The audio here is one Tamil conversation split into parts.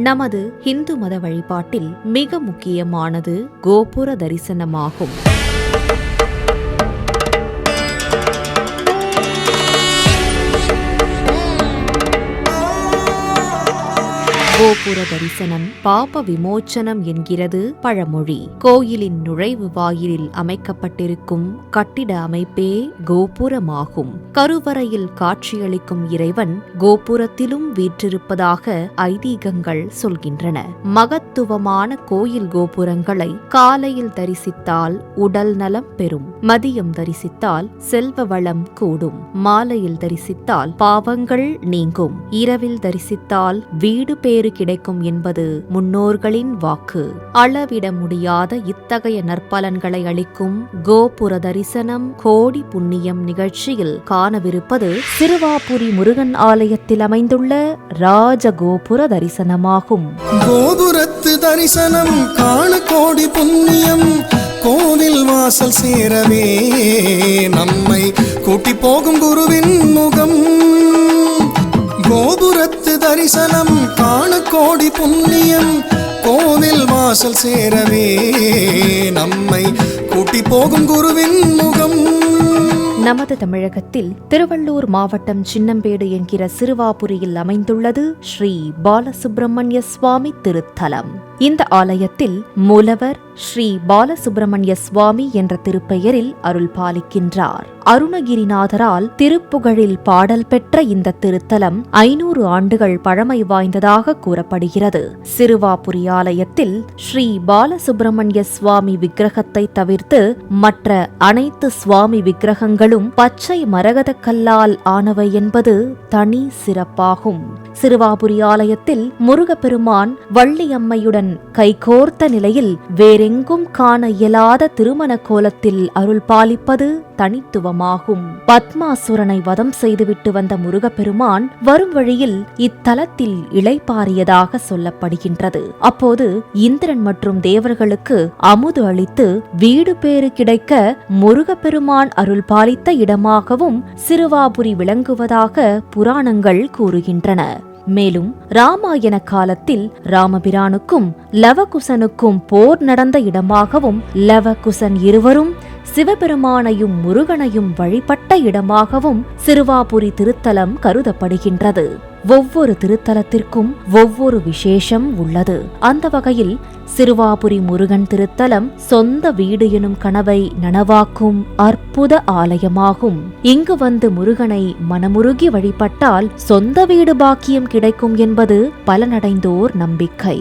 நமது இந்து மத வழிபாட்டில் மிக முக்கியமானது கோபுர தரிசனமாகும். கோபுர தரிசனம் பாப விமோச்சனம் என்கிறது பழமொழி. கோயிலின் நுழைவு வாயிலில் அமைக்கப்பட்டிருக்கும் கட்டிட அமைப்பே கோபுரமாகும். கருவறையில் காட்சியளிக்கும் இறைவன் கோபுரத்திலும் வீற்றிருப்பதாக ஐதீகங்கள் சொல்கின்றன. மகத்துவமான கோயில் கோபுரங்களை காலையில் தரிசித்தால் உடல் நலம் பெறும், மதியம் தரிசித்தால் செல்வ வளம் கூடும், மாலையில் தரிசித்தால் பாவங்கள் நீங்கும், இரவில் தரிசித்தால் வீடு பேறு கிடைக்கும் என்பது முன்னோர்களின் வாக்கு. அளவிட முடியாத இத்தகைய நற்பலன்களை அளிக்கும் கோபுர தரிசனம் கோடி புண்ணியம் நிகழ்ச்சியில் காணவிருப்பது சிறுவாபுரி முருகன் ஆலயத்தில் அமைந்துள்ள ராஜகோபுர தரிசனமாகும். கோபுரத்து தரிசனம் காண கோடி புண்ணியம், கோவில் வாசல் சேரவே நம்மை கூட்டி போகும் குருவின் முகம். கோபுரத்து தரிசனம் காண கோடி புண்ணியம், கோவில் வாசல் சேரவே நம்மை கூட்டி போகும் குருவின் முகம். நமது தமிழகத்தில் திருவள்ளூர் மாவட்டம் சின்னம்பேடு என்கிற சிறுவாபுரியில் அமைந்துள்ளது ஸ்ரீ பாலசுப்பிரமணிய சுவாமி திருத்தலம். இந்த ஆலயத்தில் மூலவர் ஸ்ரீ பாலசுப்பிரமணிய சுவாமி என்ற திருப்பெயரில் அருள் பாலிக்கின்றார். அருணகிரிநாதரால் திருப்புகழில் பாடல் பெற்ற இந்த திருத்தலம் 500 ஆண்டுகள் பழமை வாய்ந்ததாக கூறப்படுகிறது. சிறுவாபுரி ஆலயத்தில் ஸ்ரீ பாலசுப்பிரமணிய சுவாமி விக்கிரகத்தை தவிர்த்து மற்ற அனைத்து சுவாமி விக்கிரகங்களும் பச்சை மரகத கல்லால் ஆனவை என்பது தனி சிறப்பாகும். சிறுவாபுரி ஆலயத்தில் முருகப்பெருமான் வள்ளியம்மையுடன் கைகோர்த்த நிலையில் வேறெங்கும் காண இயலாத திருமண கோலத்தில் அருள் பாலிப்பது தனித்துவமாகும். பத்மாசுரனை வதம் செய்துவிட்டு வந்த முருகப்பெருமான் வரும் வழியில் இத்தலத்தில் இளைப்பாறியதாக சொல்லப்படுகின்றது. அப்போது இந்திரன் மற்றும் தேவர்களுக்கு அமுது அளித்து வீடு பேறு கிடைக்க முருகப்பெருமான் அருள் பாலித்த இடமாகவும் சிறுவாபுரி விளங்குவதாக புராணங்கள் கூறுகின்றன. மேலும் ராமாயண காலத்தில் ராமபிரானுக்கும் லவகுசனுக்கும் போர் நடந்த இடமாகவும் லவகுசன் இருவரும் சிவபெருமானையும் முருகனையும் வழிபட்ட இடமாகவும் சிறுவாபுரி திருத்தலம் கருதப்படுகின்றது. ஒவ்வொரு திருத்தலத்திற்கும் ஒவ்வொரு விசேஷம் உள்ளது. அந்த வகையில் சிறுவாபுரி முருகன் திருத்தலம் சொந்த வீடு எனும் கனவை நனவாக்கும் அற்புத ஆலயமாகும். இங்கு வந்து முருகனை மனமுருகி வழிபட்டால் சொந்த வீடு பாக்கியம் கிடைக்கும் என்பது பலனடைந்தோர் நம்பிக்கை.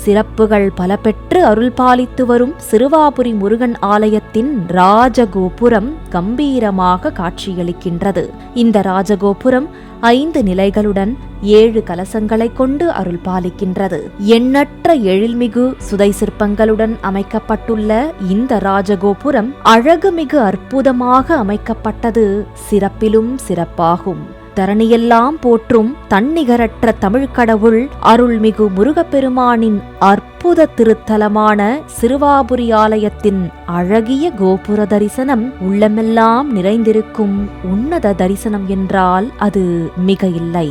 சிறப்புகள் பல பெற்று அருள் பாலித்து வரும் சிறுவாபுரி முருகன் ஆலயத்தின் ராஜகோபுரம் கம்பீரமாக காட்சியளிக்கின்றது. இந்த ராஜகோபுரம் 5 நிலைகளுடன் 7 கலசங்களை கொண்டு அருள் பாலிக்கின்றது. எண்ணற்ற எழில்மிகு சுதை சிற்பங்களுடன் அமைக்கப்பட்டுள்ள இந்த ராஜகோபுரம் அழகுமிகு அற்புதமாக அமைக்கப்பட்டது சிறப்பிலும் சிறப்பாகும். தரணியெல்லாம் போற்றும் தன்னிகரற்ற தமிழ்கடவுள் அருள்மிகு முருகப்பெருமானின் அற்புத திருத்தலமான சிறுவாபுரி ஆலயத்தின் அழகிய கோபுர தரிசனம் உள்ளமெல்லாம் நிறைந்திருக்கும் உன்னத தரிசனம் என்றால் அது மிக இல்லை.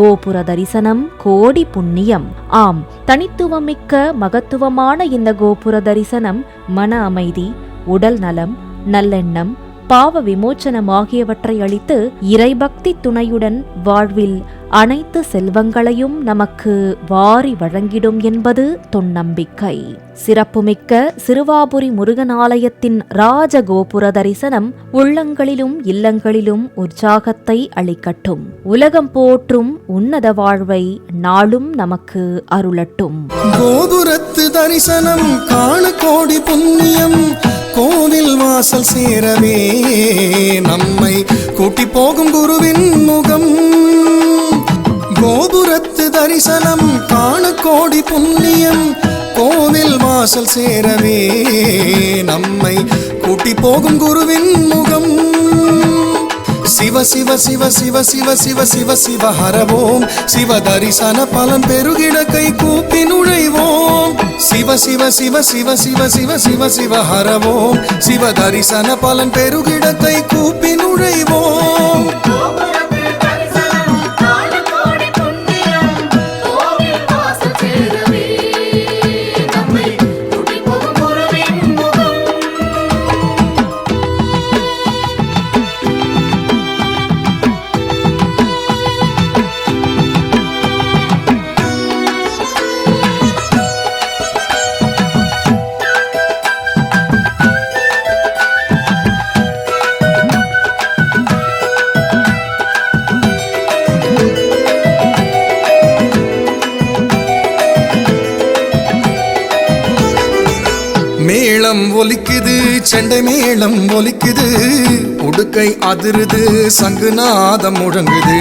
கோபுர தரிசனம் கோடி புண்ணியம். ஆம், தனித்துவமிக்க மகத்துவமான இந்த கோபுர தரிசனம் மன அமைதி, உடல் நலம், நல்லெண்ணம், பாவ விமோச்சனம் ஆகியவற்றை அளித்து இறைபக்தி துணையுடன் வாழ்வில் அனைத்து செல்வங்களையும் நமக்கு வாரி வழங்கிடும் என்பது தொன்னம்பிக்கை. சிறப்புமிக்க சிறுவாபுரி முருகன் ஆலயத்தின் ராஜகோபுர தரிசனம் உள்ளங்களிலும் இல்லங்களிலும் உற்சாகத்தை அளிக்கட்டும். உலகம் போற்றும் உன்னத வாழ்வை நாளும் நமக்கு அருளட்டும். கோபுரத்து தரிசனம் காண கோடி புண்ணியம், கோவில் வாசல் சேரவே நம்மை கூட்டி போகும் குருவின் முகம். கோபுரத்து தரிசனம் காண கோடி புண்ணியம், கோவில் வாசல் சேரவே நம்மை கூட்டி போகும் குருவின் முகம். சிவ சிவ சிவ சிவ சிவ சிவ சிவ சிவ ஹரவோம், சிவ தரிசன பலன் பெருகிட கை கூப்பி நுழைவோம். சிவ சிவ சிவ சிவ சிவ சிவ சிவ சிவ ஹரவோம், சிவ தரிசன பலன் பெருகிட கை கூப்பி நுழைவோம். கோபுரத்து தரிசனம் காண கோடி புண்ணியம், கோவில் வாசல் சேரவே மேளம் ஒலிக்குது, செண்டை மேளம் ஒலிக்குது, உடுக்கை அதிருது, சங்குநாதம் முழங்குது,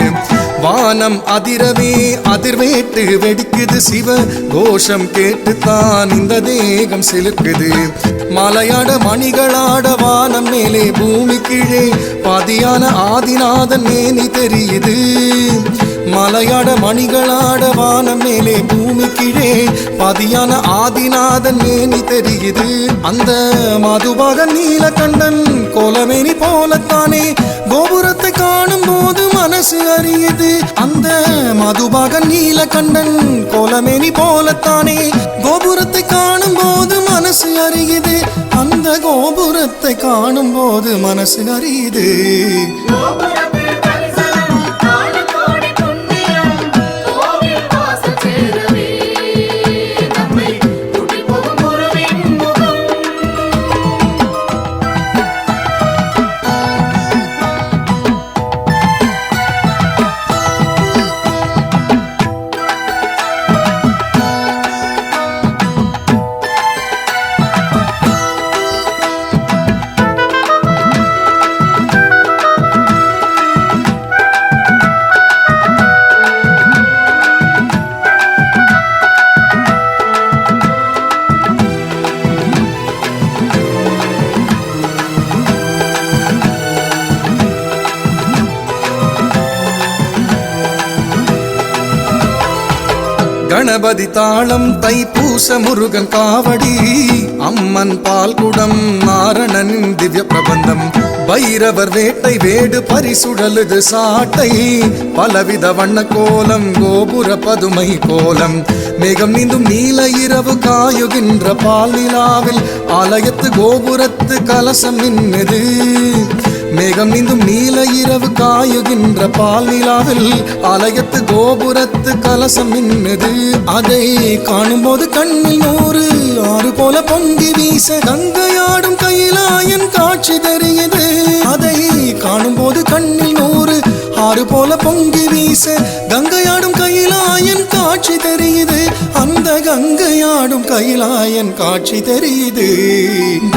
வானம் அதிரவே அதிர்வேட்டு வெடிக்குது, சிவ கோஷம் கேட்டுத்தான் இந்த தேகம் சிலுக்குது. மலையாட மணிகளாட வானம் மேலே பூமி கீழே பாதியான ஆதிநாதன் மேனி தெரியுது. மலையாட மணிகளாட வானம் மேலே பூமி கீழே பாதியான ஆதிநாதன் மேனி தெரியுது. அந்த மதுபாக நீலகண்டன் கோலமேனி போலத்தானே கோபுரத்தை காணும் போது மனசு அறியுது. அந்த மதுபாக நீலகண்டன் கோலமேனி போலத்தானே கோபுரத்தை காணும் போது மனசு அறியுது. அந்த கோபுரத்தை காணும் போது மனசு அறியுது. கணபதி தாளம், தைப்பூச முருகன் காவடி, அம்மன் பால்குடம், நாரணனின் திவ்ய பிரபந்தம், பைரவர் வேட்டை வேடு பரிசுழலுது சாட்டை, பலவித வண்ண கோலம், கோபுர பதுமை கோலம், மேகம் நீந்தும் நீல இரவு காயுகின்ற பால் நிலாவில் ஆலயத்து கோபுரத்து கலசம் நின்னுது. மேகம் நீந்தும் நீல இரவு காயுகின்ற பால் நிலாவில் ஆலயத்து கோபுரத்து கலசம் நின்னுது. அதை காணும்போது கண்ணில் 100 ஆறு போல பொங்கி வீச கங்கையாடும் கையிலாயன் காட்சி தெரியுது. அதை காணும்போது கண்ணில் 100 ஆறு போல பொங்கி வீச கங்கையாடும் கையிலாயன் காட்சி தெரியுது. அந்த கங்கையாடும் கையிலாயன் காட்சி தெரியுது.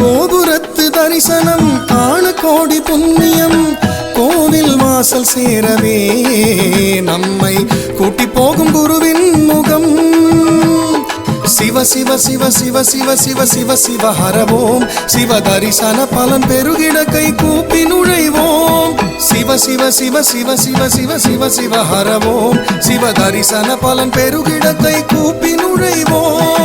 கோபுரத்து தரிசனம் காண கோடி புண்ணியம், கோவில் வாசல் சேரவே நம்மை கூட்டி போகும் குருவின் முகம். சிவ சிவ சிவ சிவ சிவ சிவ சிவ சிவ ஹரவோம், சிவ தரிசன பலன் பெருகிட கை கூப்பி நுழைவோம். சிவ சிவ சிவ சிவ சிவ சிவ சிவ சிவ ஹரவோம், சிவ தரிசன பலன் பெருகிட கை கூப்பி நுழைவோம்.